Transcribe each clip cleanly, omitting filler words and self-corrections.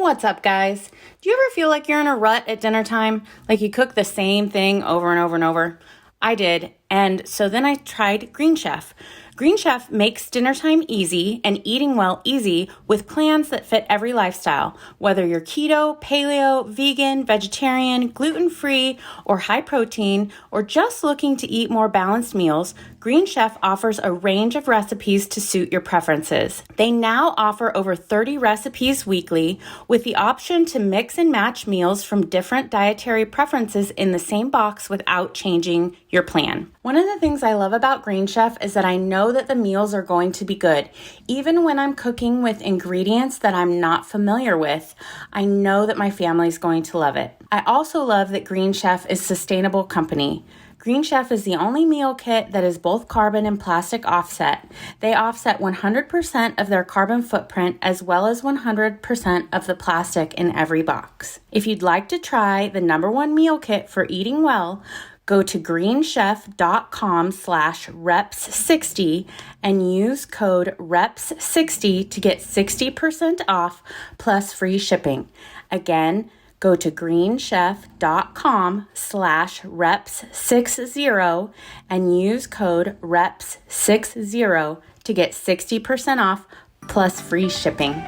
What's up, guys? Do you ever feel like you're in a rut at dinner time? Like you cook the same thing over and over and over? I did, and so then I tried Green Chef. Green Chef makes dinner time easy and eating well easy with plans that fit every lifestyle. Whether you're keto, paleo, vegan, vegetarian, gluten-free, or high protein, or just looking to eat more balanced meals, Green Chef offers a range of recipes to suit your preferences. They now offer over 30 recipes weekly with the option to mix and match meals from different dietary preferences in the same box without changing your plan. One of the things I love about Green Chef is that I know that the meals are going to be good. Even when I'm cooking with ingredients that I'm not familiar with, I know that my family's going to love it. I also love that Green Chef is a sustainable company. Green Chef is the only meal kit that is both carbon and plastic offset. They offset 100% of their carbon footprint as well as 100% of the plastic in every box. If you'd like to try the #1 meal kit for eating well, go to greenchef.com/reps60 and use code reps60 to get 60% off plus free shipping. Again, go to greenchef.com/reps60 and use code reps60 to get 60% off plus free shipping.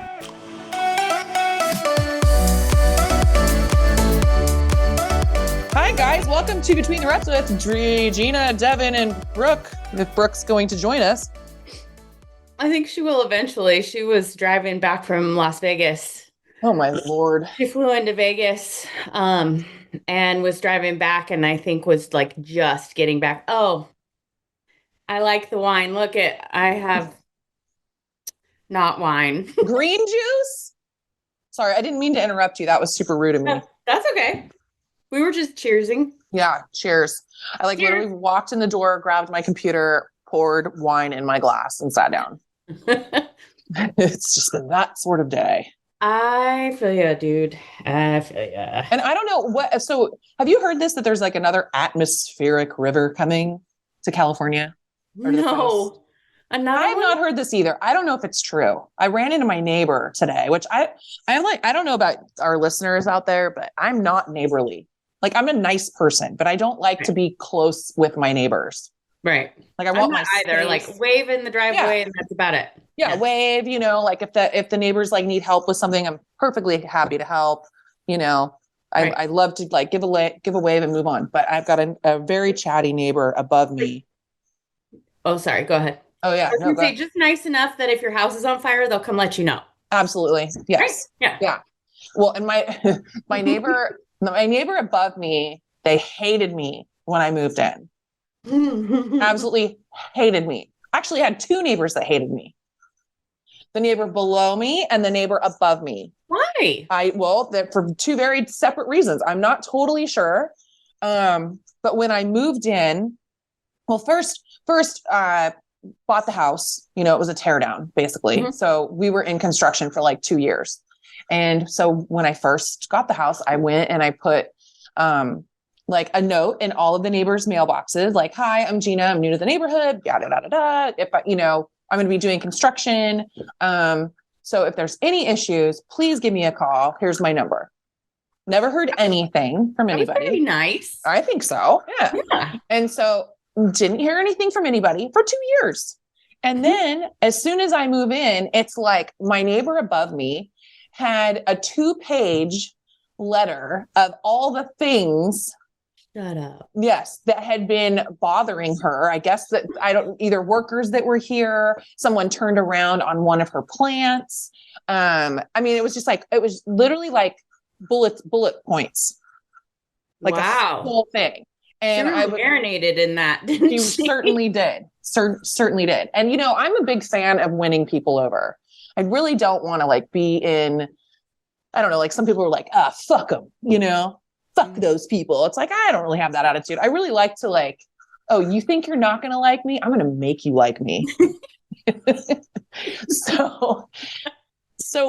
Hi guys, welcome to Between the Reps with Jeanna, Devon, and Brooke. If Brooke's going to join us. I think she will eventually. She was driving back from Las Vegas. Oh my Lord. She flew into Vegas and was driving back and I think was like just getting back. Oh, I like the wine. Look I have not wine. Green juice? Sorry, I didn't mean to interrupt you. That was super rude of me. No, that's okay. We were just cheersing. Yeah, cheers. I literally walked in the door, grabbed my computer, poured wine in my glass and sat down. It's just been that sort of day. I feel ya, dude. I feel ya. And I don't know so have you heard this, that there's like another atmospheric river coming to California? No. I have not heard this either. I don't know if it's true. I ran into my neighbor today, which I don't know about our listeners out there, but I'm not neighborly. Like I'm a nice person, but I don't like to be close with my neighbors. Right. Like I'm not either. Like wave in the driveway and that's about it. Yeah, wave, like if the neighbors like need help with something, I'm perfectly happy to help. I love to like give a wave and move on. But I've got a very chatty neighbor above me. Oh, sorry. Go ahead. Oh yeah. I was gonna say just nice enough that if your house is on fire, they'll come let you know. Absolutely. Yes. Right? Yeah. Well, and my neighbor above me, they hated me when I moved in. Absolutely hated me. Actually had two neighbors that hated me. The neighbor below me and the neighbor above me. Why? For two very separate reasons. I'm not totally sure. But when I moved in, first bought the house, it was a tear down basically. Mm-hmm. So we were in construction for like 2 years. And so when I first got the house, I went and I put, like a note in all of the neighbors' mailboxes, like, "Hi, I'm Jeanna. I'm new to the neighborhood. Yada, yada, yada. If I'm going to be doing construction. So if there's any issues, please give me a call. Here's my number." Never heard anything from anybody. That was very nice. I think so. Yeah. And so didn't hear anything from anybody for 2 years. And then as soon as I move in, it's like my neighbor above me had a 2-page letter of all the things. Shut up. Yes, that had been bothering her. I guess that either workers that were here, someone turned around on one of her plants. It was just like, it was literally like bullet points. Like wow. A whole thing. And I marinated in that, didn't she? Certainly did. Certainly did. And, I'm a big fan of winning people over. I really don't want to like be in, I don't know, like some people are like, fuck them, fuck those people. It's like, I don't really have that attitude. I really like to like, oh, you think you're not going to like me? I'm going to make you like me. So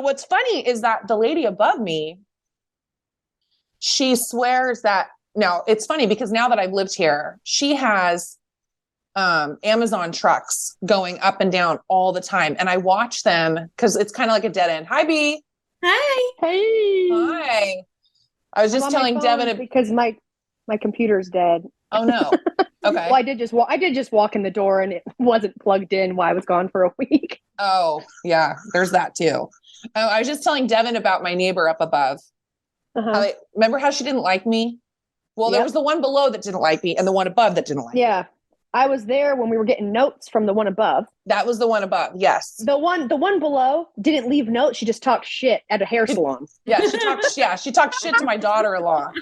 what's funny is that the lady above me, she swears that now it's funny because now that I've lived here, she has Amazon trucks going up and down all the time. And I watch them because it's kind of like a dead end. Hi, B. Hi. Hey. Hi. I was just I'm on my telling phone Devon. because my computer's dead. Oh no. Okay. Well, I did just walk in the door and it wasn't plugged in while I was gone for a week. Oh yeah, there's that too. Oh, I was just telling Devon about my neighbor up above. Uh-huh. Remember how she didn't like me? Well, there Yep. was the one below that didn't like me and the one above that didn't like me. Yeah. I was there when we were getting notes from the one above. That was the one above. Yes. The one below didn't leave notes. She just talked shit at a hair salon. Yeah, she talked shit to my daughter-in-law.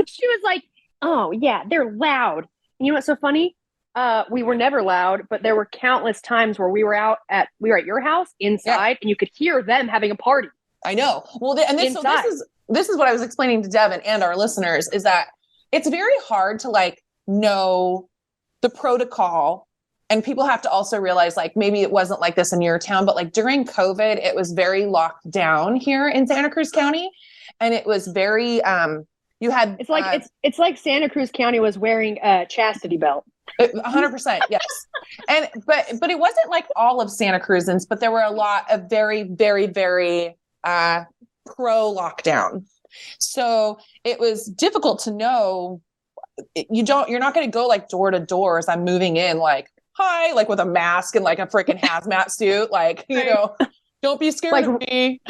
She was like, "Oh yeah, they're loud." And you know what's so funny? We were never loud, but there were countless times where we were at your house inside, and you could hear them having a party. I know. Well, this is what I was explaining to Devon and our listeners is that it's very hard to like know the protocol, and people have to also realize like maybe it wasn't like this in your town, but like during COVID, it was very locked down here in Santa Cruz County, and it was very you had it's like Santa Cruz County was wearing a chastity belt. 100%, yes. And but it wasn't like all of Santa Cruzans, but there were a lot of very, very, very pro lockdown. So it was difficult to know. You're not going to go like door to door as I'm moving in, like, hi, like with a mask and like a freaking hazmat suit. Like, you know, don't be scared of me.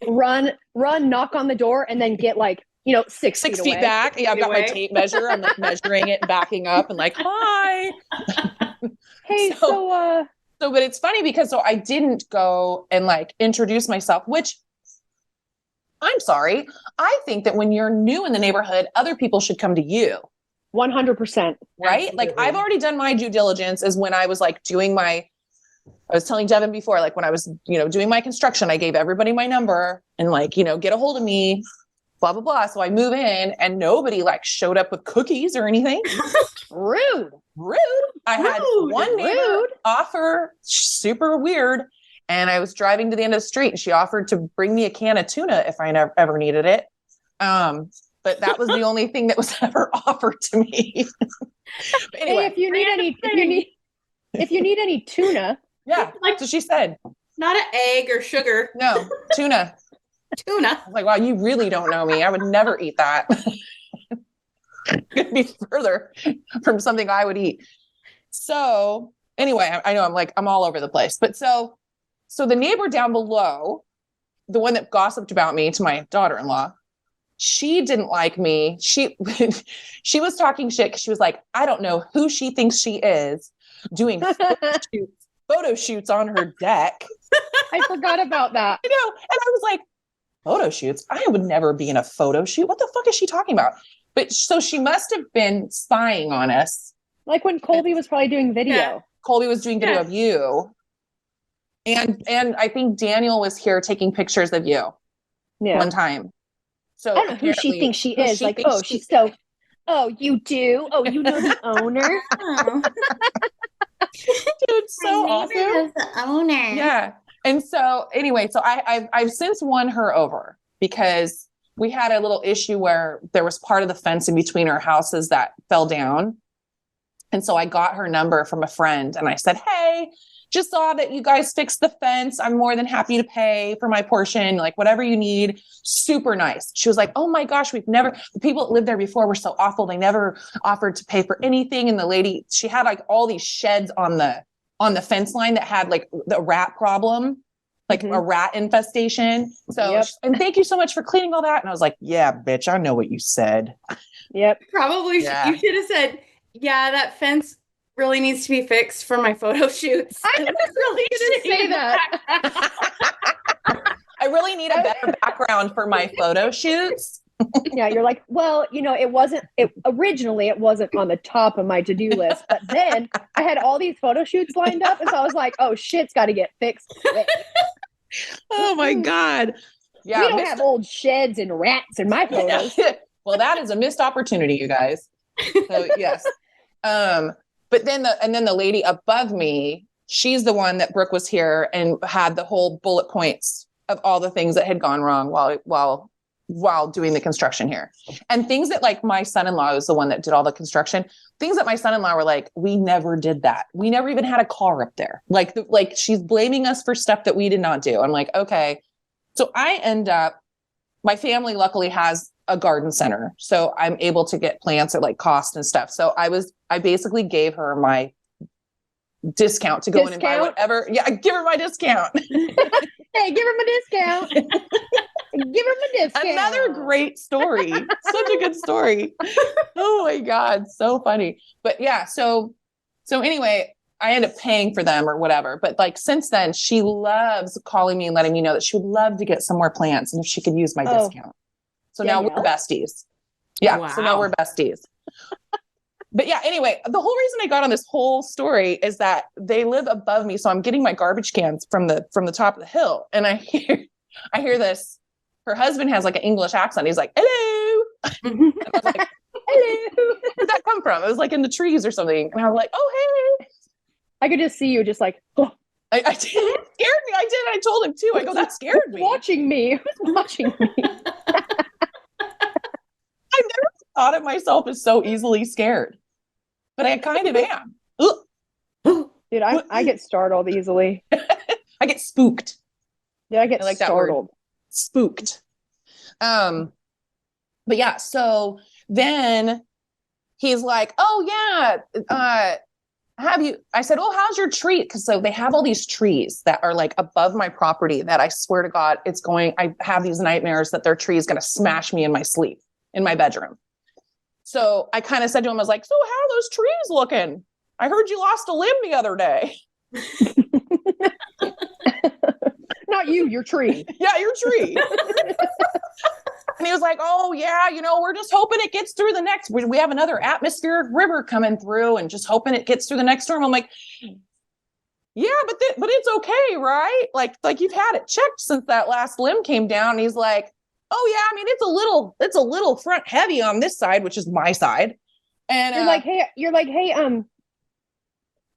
run, knock on the door and then get like, 6 feet back. Yeah, I've got my tape measure. I'm like measuring it and backing up and like, hi. Hey, but it's funny because I didn't go and like introduce myself, which I'm sorry. I think that when you're new in the neighborhood, other people should come to you. 100%. Right? Absolutely. Like I've already done my due diligence is when I was like I was telling Devon before, like when I was, doing my construction, I gave everybody my number and like, get a hold of me, blah, blah, blah. So I move in and nobody like showed up with cookies or anything. Rude. I had one neighbor offer, super weird. And I was driving to the end of the street and she offered to bring me a can of tuna if I ever needed it. But that was the only thing that was ever offered to me. Anyway, hey, if you need any tuna. Yeah. So she said, not an egg or sugar. No, tuna. Tuna. I was like, wow, you really don't know me. I would never eat that. Could be further from something I would eat. So anyway, I know I'm all over the place, but so the neighbor down below, the one that gossiped about me to my daughter-in-law, she didn't like me. She was talking shit because she was like, I don't know who she thinks she is doing photo shoots on her deck. I forgot about that. I know. And I was like, photo shoots? I would never be in a photo shoot. What the fuck is she talking about? But so she must have been spying on us. Like when Colby was probably doing video. Yeah. Colby was doing video of you. And I think Daniel was here taking pictures of you one time. So I don't know who she thinks she is. Like, she's so, you do? Oh, you know the owner? Dude, so awesome. The owner. Yeah. And so anyway, so I've since won her over because we had a little issue where there was part of the fence in between our houses that fell down. And so I got her number from a friend and I said, hey, just saw that you guys fixed the fence. I'm more than happy to pay for my portion, like whatever you need. Super nice. She was like, oh my gosh, the people that lived there before were so awful. They never offered to pay for anything. And the lady, she had like all these sheds on the fence line that had like the rat problem, like a rat infestation. So, and thank you so much for cleaning all that. And I was like, yeah, bitch, I know what you said. Yep. Probably you should have said, yeah, that fence really needs to be fixed for my photo shoots. I really didn't say that. I really need a better background for my photo shoots. Yeah, you're like, well, originally it wasn't on the top of my to-do list, but then I had all these photo shoots lined up, and so I was like, oh, shit's got to get fixed. Oh my God. Yeah. We don't have old sheds and rats in my photos. Well, that is a missed opportunity, you guys. So yes. But then the lady above me, she's the one that Brooke was here and had the whole bullet points of all the things that had gone wrong while doing the construction here. And things that like my son-in-law was the one that did all the construction. Things that my son-in-law were like, we never did that. We never even had a car up there. Like she's blaming us for stuff that we did not do. I'm like, okay, So I end up, my family luckily has a garden center. So I'm able to get plants at like cost and stuff. So I basically gave her my discount to go in and buy whatever. Yeah, I give her my discount. Hey, give her my discount. Give her my discount. Another great story. Such a good story. Oh my God. So funny. But yeah, so anyway, I end up paying for them or whatever. But like since then, she loves calling me and letting me know that she would love to get some more plants and if she could use my discount. So now we're besties. Yeah. Wow. So now we're besties. But yeah, anyway, the whole reason I got on this whole story is that they live above me. So I'm getting my garbage cans from the top of the hill. And I hear this. Her husband has like an English accent. He's like, hello. And I was like, hello. Where'd that come from? It was like in the trees or something. And I was like, oh, hey. I could just see you just like, oh. I did. It scared me. I did. I told him too. I go, that scared me. Watching me. Who's watching me? I've never thought of myself as so easily scared, but I kind of am. Dude, I get startled easily. I get spooked. Yeah, I get like startled. Spooked. But yeah, so then he's like, oh yeah, I said, oh, how's your tree? Because so they have all these trees that are like above my property that I swear to God, I have these nightmares that their tree is going to smash me in my sleep in my bedroom. So I kind of said to him, I was like, so how are those trees looking? I heard you lost a limb the other day. Not you, your tree. Yeah, your tree. And he was like, oh yeah, we're just hoping it gets through the next, we have another atmospheric river coming through and just hoping it gets through the next storm. I'm like, yeah, but it's okay, right? Like you've had it checked since that last limb came down. And he's like, oh yeah, I mean, it's a little front heavy on this side, which is my side. And you're like, hey,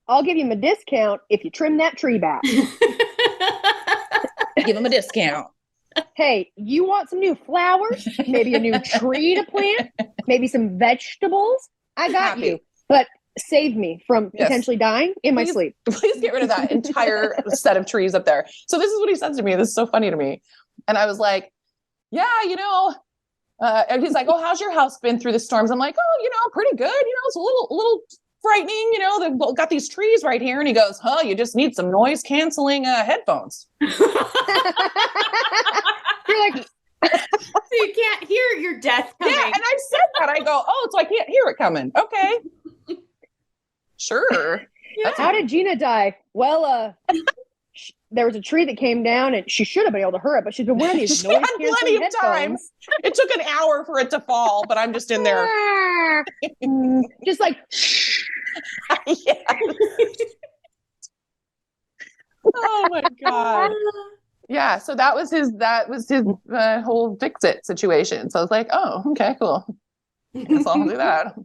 I'll give you a discount if you trim that tree back. Give him a discount. Hey, you want some new flowers? Maybe a new tree to plant? Maybe some vegetables? I got you. But save me from potentially dying in my sleep. Please get rid of that entire set of trees up there. So this is what he says to me. This is so funny to me. And I was like, yeah, and he's like, oh, how's your house been through the storms? I'm like, oh, pretty good. It's a little frightening. They've got these trees right here. And he goes, you just need some noise canceling headphones. You're like, so you can't hear your death coming. Yeah, and I said that. I go, so I can't hear it coming. Okay. Sure. Yeah. How did Jeanna die? Well, there was a tree that came down and she should have been able to hurry it, but she's been wearing these noise canceling headphones. Time. It took an hour for it to fall, but I'm just in there. Just like, yeah. Oh my God. Yeah. So that was his whole fix it situation. So I was like, oh, okay, cool. Guess I'll do that.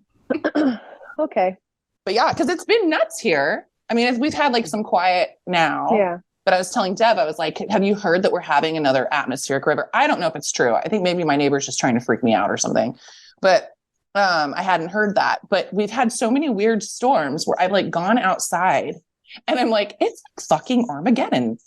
Okay. But yeah, because it's been nuts here. I mean, we've had like some quiet now. Yeah. But I was telling Dev, I was like, have you heard that we're having another atmospheric river? I don't know if it's true. I think maybe my neighbor's just trying to freak me out or something. But I hadn't heard that. But we've had so many weird storms where I've like gone outside and I'm like, it's fucking Armageddon.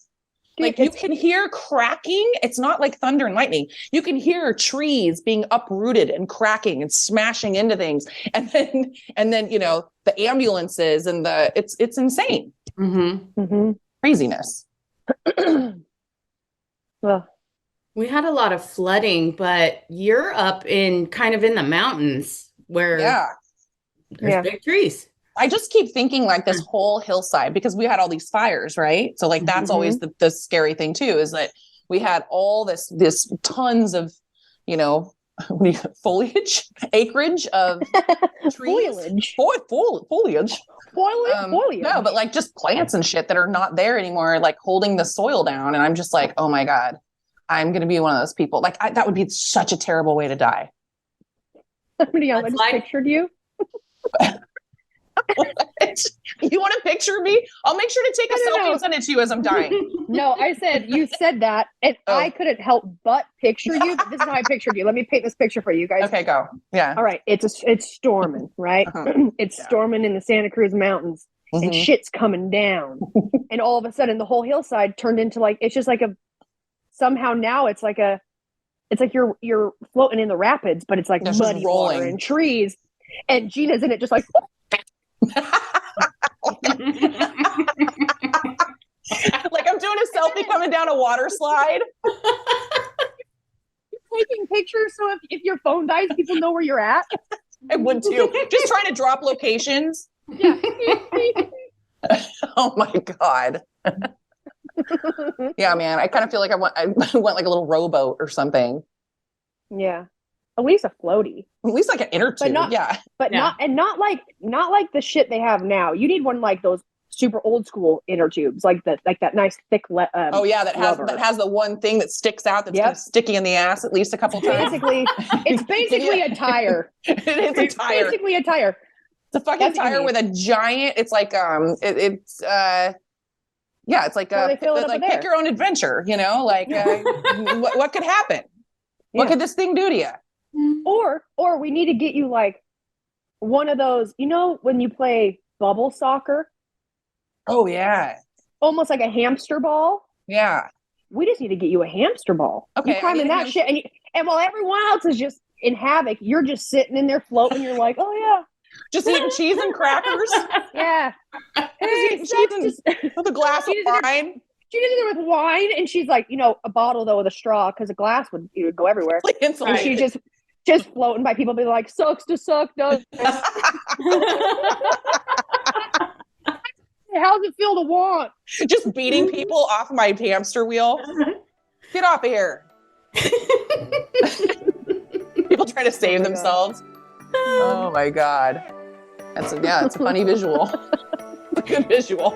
Like you can hear cracking. It's not like thunder and lightning. You can hear trees being uprooted and cracking and smashing into things. And then, the ambulances and it's insane. Mm-hmm. Mm-hmm. Craziness. Well, we had a lot of flooding, but you're up in the mountains where there's big trees. I just keep thinking like this whole hillside, because we had all these fires, right? So like, that's always the scary thing too, is that we had all this tons of, foliage, acreage of trees. Foliage. No, but like just plants and shit that are not there anymore, like holding the soil down. And I'm just like, oh my God, I'm going to be one of those people. Like that would be such a terrible way to die. I just pictured you. You want to picture me? I'll make sure to take a selfie and send it to you as I'm dying. No, I said, you said that, and I couldn't help but picture you. But this is how I pictured you. Let me paint this picture for you guys. Okay, go. Yeah. All right. It's storming, right? It's storming in the Santa Cruz Mountains, and shit's coming down. And all of a sudden, the whole hillside turned into like, it's just like a somehow now it's like you're floating in the rapids, but it's like It's just muddy water rolling. and trees. And Gina's in it just like Like I'm doing a selfie coming down a water slide. taking pictures so if your phone dies, people know where you're at. I would too. Just trying to drop locations. Yeah. Oh my God. Yeah, man. I kind of feel like I went like a little rowboat or something. Yeah. At least a floaty. At least like an inner tube. not- Yeah. But Yeah. not like the shit they have now. You need one like those super old school inner tubes, like that nice thick Oh yeah, that rubber. has the one thing that sticks out that's kind of sticky in the ass at least a couple times. It's basically a tire. It is a tire. Basically a tire. It's a fucking That's what you tire need. with a giant. It's like it's like Well, they fill it up like with pick air. your own adventure. You know, like what could happen? What Yeah. could this thing do to you? Or we need to get you like one of those, when you play bubble soccer, Oh yeah, almost like a hamster ball. yeah. We just need to get you a hamster ball. Okay, You climb I need in a that shit, and while everyone else is just in havoc, you're just sitting in there floating. You're like, oh Just eating cheese and crackers. yeah, yeah. Just eating cheese and with a glass of She's in her- wine. She did it with wine, and she's like, a bottle though with a straw because a glass would go everywhere. Like And insulated. she's just floating by people, be like, sucks to suck, does. How's it feel to want? Just beating people off my hamster wheel. Get off of here. People trying to save Oh my themselves. Oh my God. It's a funny visual. It's a good visual.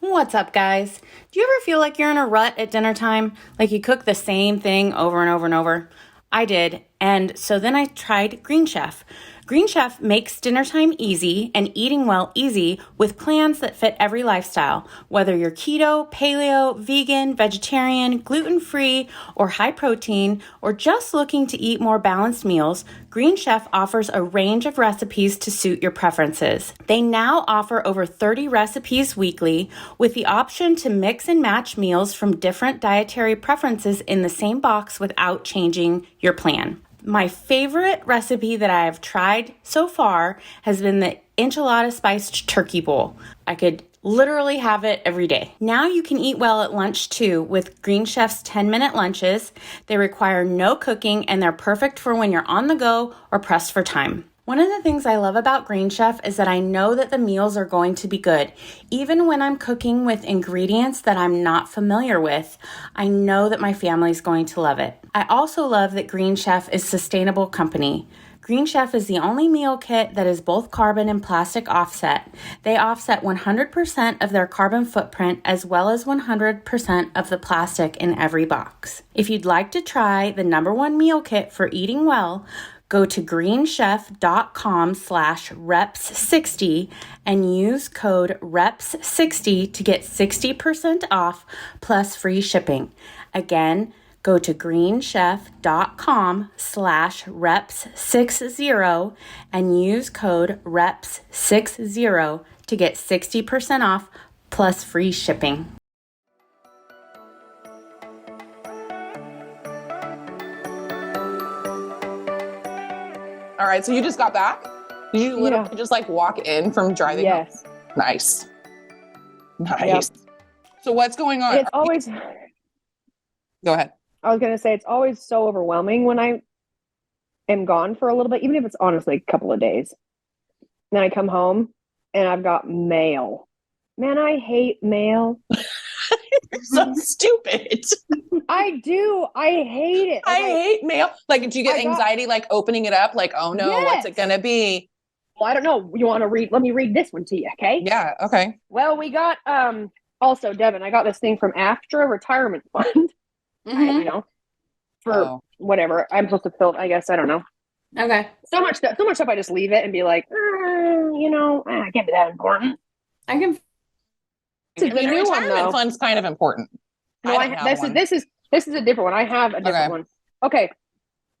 What's up, guys? Do you ever feel like you're in a rut at dinner time? Like you cook the same thing over and over and over? I did, and so then I tried Green Chef. Green Chef makes dinner time easy and eating well easy with plans that fit every lifestyle. Whether you're keto, paleo, vegan, vegetarian, gluten-free, or high protein, or just looking to eat more balanced meals, Green Chef offers a range of recipes to suit your preferences. They now offer over 30 recipes weekly with the option to mix and match meals from different dietary preferences in the same box without changing your plan. My favorite recipe that I've tried so far has been the enchilada spiced turkey bowl. I could literally have it every day. Now you can eat well at lunch too with Green Chef's 10-minute lunches. They require no cooking and they're perfect for when you're on the go or pressed for time. One of the things I love about Green Chef is that I know that the meals are going to be good. Even when I'm cooking with ingredients that I'm not familiar with, I know that my family's going to love it. I also love that Green Chef is a sustainable company. Green Chef is the only meal kit that is both carbon and plastic offset. They offset 100% of their carbon footprint as well as 100% of the plastic in every box. If you'd like to try the #1 meal kit for eating well, go to greenchef.com/reps60 and use code reps60 to get 60% off plus free shipping. Again, go to greenchef.com/reps60 and use code reps60 to get 60% off plus free shipping. All right, so you just got back? Did you literally just like walk in from driving? Yes. Home? Nice. Nice. So what's going on? It's always, Go ahead. I was going to say, it's always so overwhelming when I am gone for a little bit, even if it's honestly a couple of days. Then I come home and I've got mail. Man, I hate mail. So stupid. I do. I hate it. I hate mail. Like, do you get I got- anxiety like opening it up? Like, oh no, what's it Yes. gonna be? Well, I don't know. You want to read? Let me read this one to you, okay? Yeah, okay. Well, we got also Devon. I got this thing from AFTRA Retirement Fund. For Oh. whatever I'm supposed to fill. I guess I don't know. Okay. So much stuff. I just leave it and be like, I can't be that important. I can. This is the new one retirement though. fund's kind of important. No, I don't have one. this is a different one. I have a different Okay. one. Okay,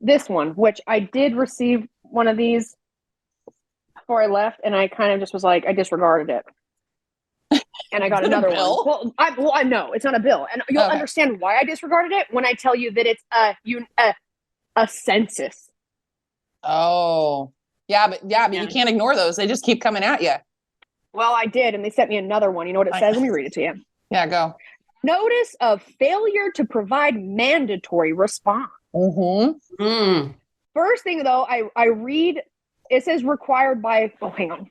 this one, which I did receive one of these before I left, and I kind of just was like, I disregarded it. And I got another one. Well, I know it's not a bill. And you'll understand why I disregarded it when I tell you that it's a census. Oh, but you can't ignore those. They just keep coming at you. Well, I did, and they sent me another one. You know what it says? Let me read it to you. Yeah, go. Notice of failure to provide mandatory response. First thing, though, I read, it says required by, hang on.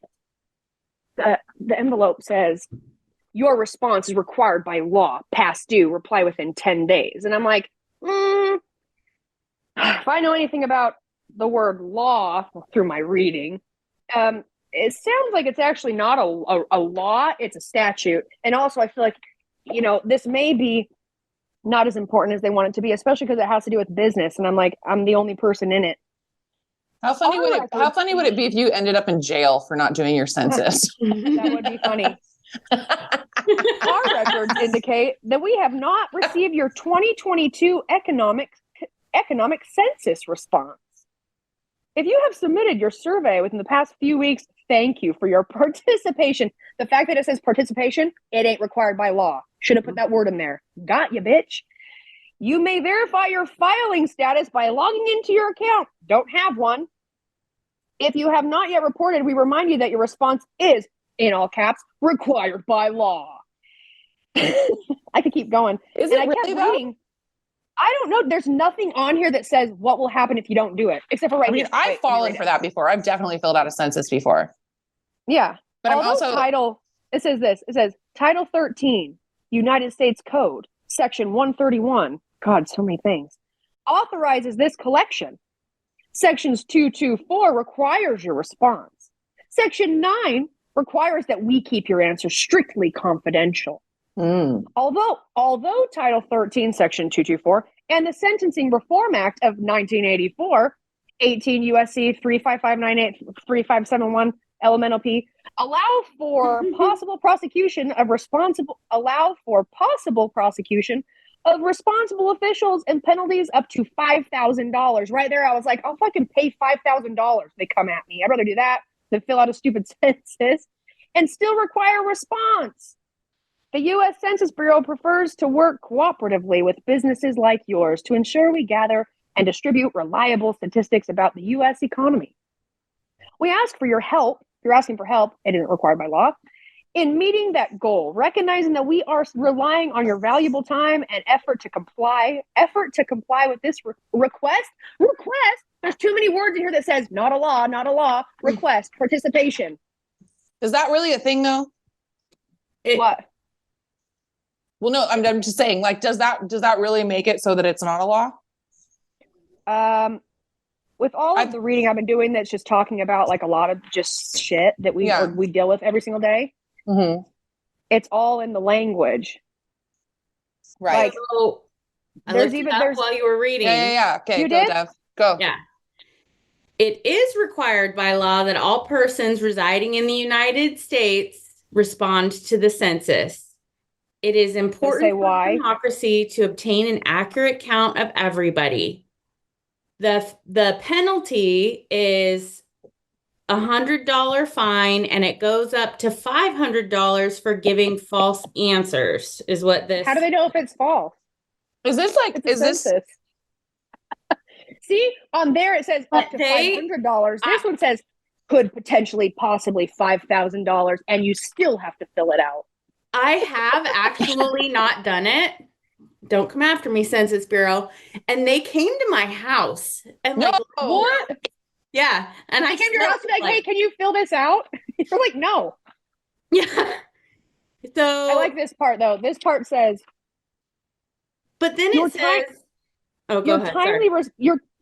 The envelope says, your response is required by law, past due, reply within 10 days. And I'm like, if I know anything about the word law through my reading, it sounds like it's actually not a law, it's a statute. And also I feel like, this may be not as important as they want it to be, especially because it has to do with business. And I'm like, I'm the only person in it. How funny would it be if you ended up in jail for not doing your census? That would be funny. Our records indicate that we have not received your 2022 economic census response. If you have submitted your survey within the past few weeks, thank you for your participation. The fact that it says participation, it ain't required by law. Should have put that word in there. Got you, bitch. You may verify your filing status by logging into your account. Don't have one. If you have not yet reported, we remind you that your response is, in all caps, required by law. I could keep going. Is it really reading? I don't know. There's nothing on here that says what will happen if you don't do it, except for right here. I've fallen for that before. I've definitely filled out a census before. Yeah. But it says this. It says Title 13, United States Code, Section 131. God, so many things. Authorizes this collection. Sections 224 requires your response. Section 9 requires that we keep your answer strictly confidential. Although Title 13, Section 224, and the Sentencing Reform Act of 1984, 18 U.S.C. 35598, 3571, elemental P, allow for possible prosecution of responsible officials and penalties up to $5,000. Right there, I was like, I'll fucking pay $5,000. They come at me. I'd rather do that than fill out a stupid census and still require response. The U.S. Census Bureau prefers to work cooperatively with businesses like yours to ensure we gather and distribute reliable statistics about the U.S. economy. We ask for your help. You're asking for help. It isn't required by law. In meeting that goal, recognizing that we are relying on your valuable time and effort to comply with this request. There's too many words in here that says not a law, request, participation. Is that really a thing though? What? Well, no, I'm just saying, like, does that really make it so that it's not a law? With all of the reading I've been doing, that's just talking about like a lot of just shit that we deal with every single day. Mm-hmm. It's all in the language, right? Like, so there's while you were reading. Yeah. Okay, you go, did? Dev. Go. Yeah. It is required by law that all persons residing in the United States respond to the census. It is important for democracy to obtain an accurate count of everybody. The penalty is $100 fine, and it goes up to $500 for giving false answers. Is what this? How do they know if it's false? Is this like? Is this? See, on there it says up to $500. This one says could potentially, possibly $5,000, and you still have to fill it out. I have actually not done it. Don't come after me, Census Bureau. And they came to my house and like, what? Yeah. And I came to your house and like, hey, can you fill this out? You're like, no. Yeah. So I like this part though. This part says, but then it says, oh, go ahead.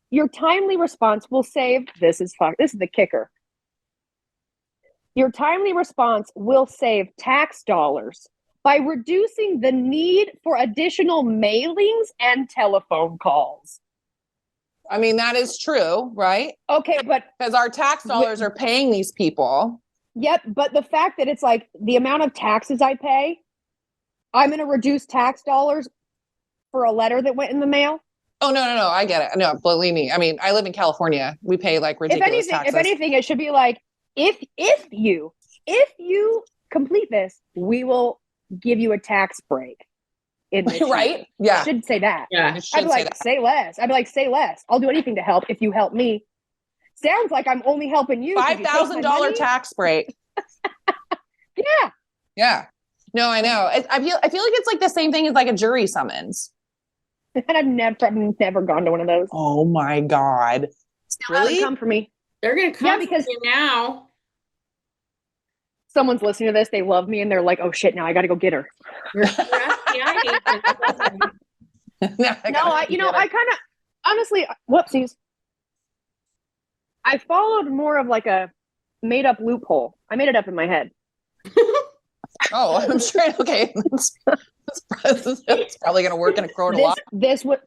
Your timely response will save. This is the kicker. Your timely response will save tax dollars by reducing the need for additional mailings and telephone calls. I mean, that is true, right? Okay, but because our tax dollars are paying these people. Yep, but the fact that it's like the amount of taxes I pay, I'm going to reduce tax dollars for a letter that went in the mail. Oh, no, I get it. No, believe me. I mean, I live in California. We pay like ridiculous taxes. If anything, it should be like, if you complete this, we will give you a tax break. In this Right? year. Yeah. I should say that. Yeah. It should I'd be like, say less. I'd be like, say less. I'll do anything to help if you help me. Sounds like I'm only helping you. 'cause you take my $5,000 money. tax break. Yeah. Yeah. No, I know. I feel like it's like the same thing as like a jury summons. And I've never gone to one of those. Oh my God. Still haven't come for me. They're gonna come because for you now. someone's listening to this, they love me, and they're like, "Oh shit, now I got to go get her." Your FBI agent. I kind of honestly, whoopsies. I followed more of like a made up loophole. I made it up in my head. Oh, I'm sure. Okay. It's probably going to work in a court a lot. This was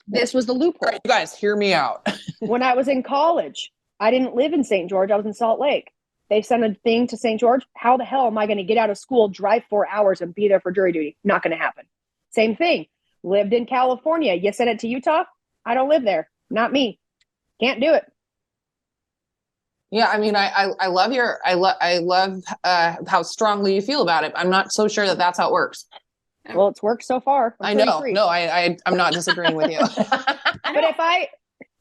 the loophole. All right, you guys, hear me out. When I was in college, I didn't live in St. George. I was in Salt Lake. They sent a thing to St. George. How the hell am I going to get out of school, drive 4 hours, and be there for jury duty? Not going to happen. Same thing. Lived in California. You sent it to Utah? I don't live there. Not me. Can't do it. Yeah, I mean, I love how strongly you feel about it. I'm not so sure that that's how it works. Well, it's worked so far. I know. No, I'm not disagreeing with you. But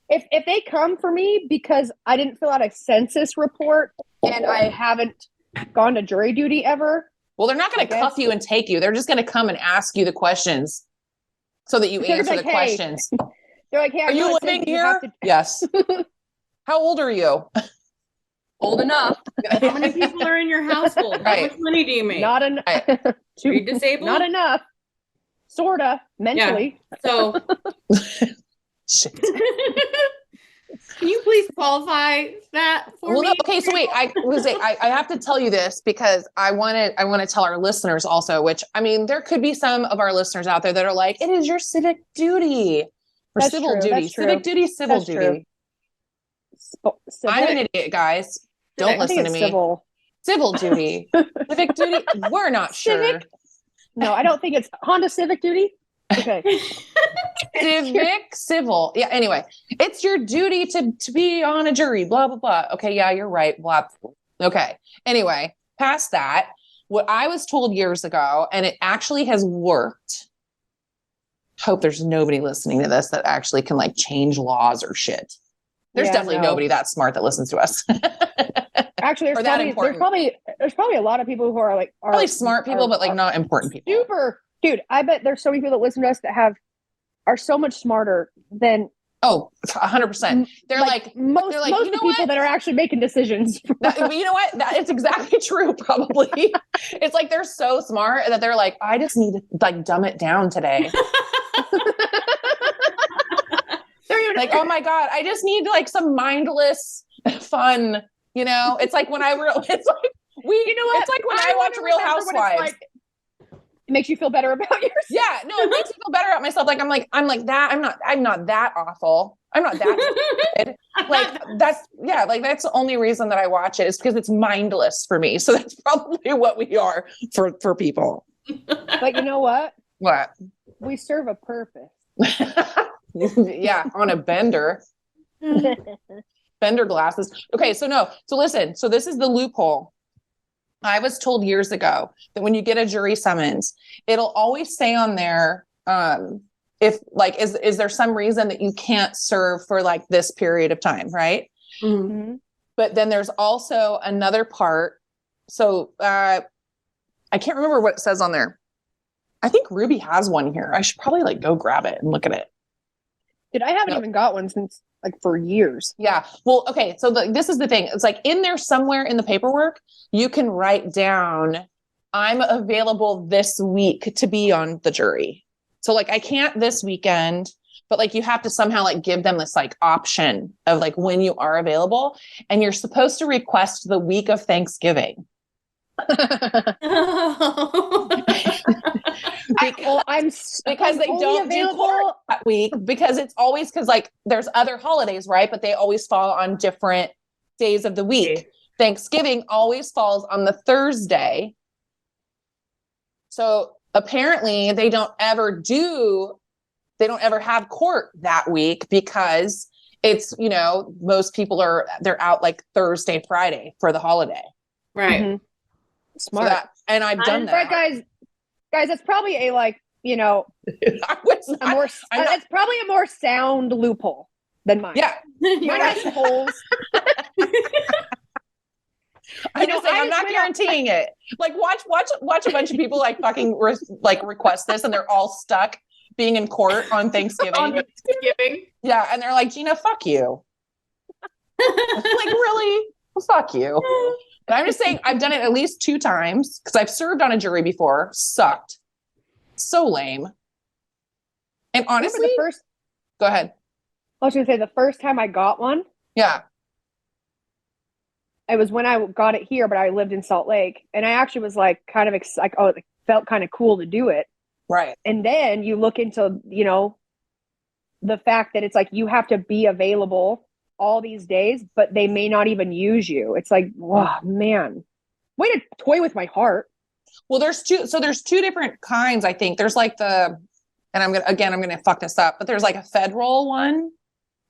if they come for me because I didn't fill out a census report and I haven't gone to jury duty ever. Well, they're not going to cuff you and take you. They're just going to come and ask you the questions so that you answer the questions. They're like, hey, are you living here? Yes. How old are you? Old enough. How many people are in your household? Right. How much money do you make? Not enough. Are you disabled? Not enough. Sorta mentally. Yeah. So Shit. can you please qualify that for me? Okay, so wait, I have to tell you this because I want to tell our listeners also, which I mean, there could be some of our listeners out there that are like, it is your civic duty or That's civil true, duty, that's true. civic duty, civil That's duty. I'm an idiot, guys. Don't listen to me. Civil duty, civic duty. We're not sure. No, I don't think it's Honda Civic duty. Okay. Civic, civil. Yeah. Anyway, it's your duty to be on a jury. Blah blah blah. Okay. Yeah, you're right. Blah. Okay. Anyway, past that, what I was told years ago, and it actually has worked. Hope there's nobody listening to this that actually can like change laws or shit. There's definitely nobody that smart that listens to us. Actually, there's probably a lot of people who are like probably smart people, but like not important people. Super, dude. I bet there's so many people that listen to us that are so much smarter than 100%. They're like most of the people that are actually making decisions. You know what? It's exactly true. Probably, it's like they're so smart that they're like, I just need to like dumb it down today. Like, oh my God, I just need like some mindless fun, you know? It's like when I watch Real Housewives. It makes you feel better about yourself. Yeah, no, it makes me feel better about myself. Like I'm that, I'm not that awful. I'm not that good. Like that's the only reason that I watch it is because it's mindless for me. So that's probably what we are for people. But you know what? What? We serve a purpose. Yeah, on a bender. Bender glasses. Okay, so listen. So this is the loophole. I was told years ago that when you get a jury summons, it'll always say on there, if like, is there some reason that you can't serve for like this period of time, right? Mm-hmm. But then there's also another part. So I can't remember what it says on there. I think Ruby has one here. I should probably like go grab it and look at it. Dude, I haven't even got one since like for years. Yeah. Well, okay. So this is the thing. It's like in there somewhere in the paperwork, you can write down, I'm available this week to be on the jury. So like, I can't this weekend, but like, you have to somehow like give them this like option of like when you are available, and you're supposed to request the week of Thanksgiving. Because they don't do court that week, because it's always because like there's other holidays, right? But they always fall on different days of the week. Okay. Thanksgiving always falls on the Thursday. So apparently they don't ever have court that week because it's, you know, most people they're out like Thursday, Friday for the holiday. Right. Mhm. So Smart. and I've done Right, that. guys, that's probably a like, you know, I was a not, more I'm not- it's probably a more sound loophole than mine. yeah. Mine has some holes. I'm just saying, I'm not guaranteeing it. Like, watch a bunch of people like fucking request this, and they're all stuck being in court on Thanksgiving. On Thanksgiving. Yeah, and they're like, Jeanna, fuck you. Like, really? Well, fuck you. But I'm just saying, I've done it at least 2 times because I've served on a jury before. Sucked. So lame. And honestly, go ahead. I was gonna say the first time I got one, Yeah. it was when I got it here, but I lived in Salt Lake, and I actually was like kind of like, oh, it felt kind of cool to do it. Right. And then you look into, you know, the fact that it's like you have to be available all these days, but they may not even use you. It's like, wow, man, way to toy with my heart. Well, there's two different kinds, I think. There's like and I'm gonna fuck this up, but there's like a federal one